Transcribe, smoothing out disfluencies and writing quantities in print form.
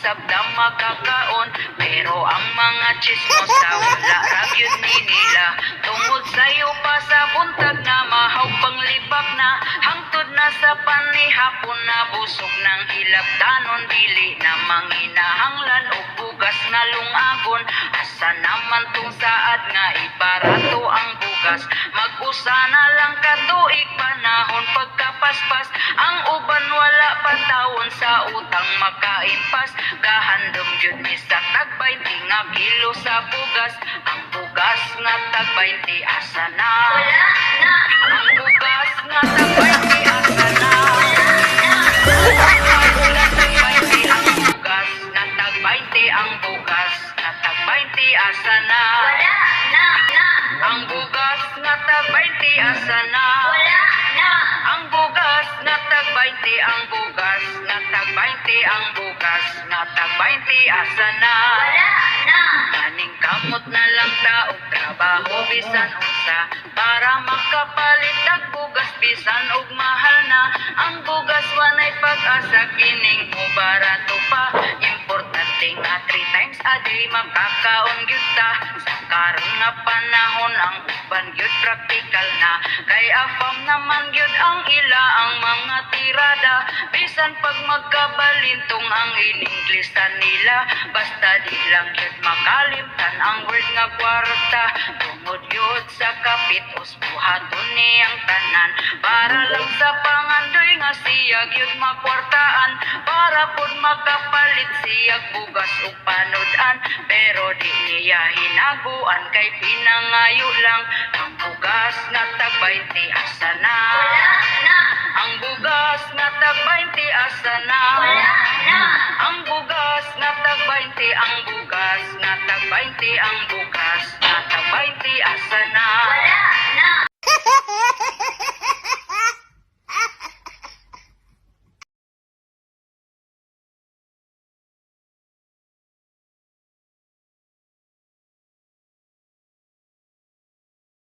sabda makakaon. Pero ang mga chismosa wala ra gyud ni nila. Tungod sayo pa sa buntag na mahaw panglibak na. Hangtod na sa panihapon na busog ng hilabtanon. Dili na manginahanglan o bugas nga lungagon. Asa naman tong saad nga ibarato ang bugas. Mag-usa na lang katuig panahon pagkapaspas. Ang uban wala patawon sa utang makaimpas. Gahandom jud mi sa tag-20 nga kilo sa bugas. Ang bugas nga tag-20 asa na. Ang bugas nga tag-20 asa na. Ang bugas nga tag-20 asa na. Ang bugas nga tag-20 asa na. Ang bugas nga tag-20, ang bugas nga tag-20, ang bugas nga tag-20 asa na. Kaning kamot na lang taog trabaho bisan unsa para makapalit ang bugas bisan og mahal na. Ang bugas wanay pag-asa kining mo barato pa. Importante nga 3 times a day makakaon gyud ta. Sa karon nga panahon ang uban gyud praktikal na. Kay afam naman gyud ang ila ang mga tirada. Bisan pag magkabalintong ang ininglista nila. Basta di lang gyud makalimtan ang word nga kwarta. Tungod yun sa kapit buhaton niyang tanan. Para lang sa pangandoy nga siyag yun makwartaan. Para pud makapalit siyag bugas o panodan. Pero di niya hinaguan kay pinangayo lang. Ang bugas nga tag-20 asa na. Ang bugas nga tag-20 asa na. Ang bugas nga tag-20, ang bugas nga tag-20, ang bugas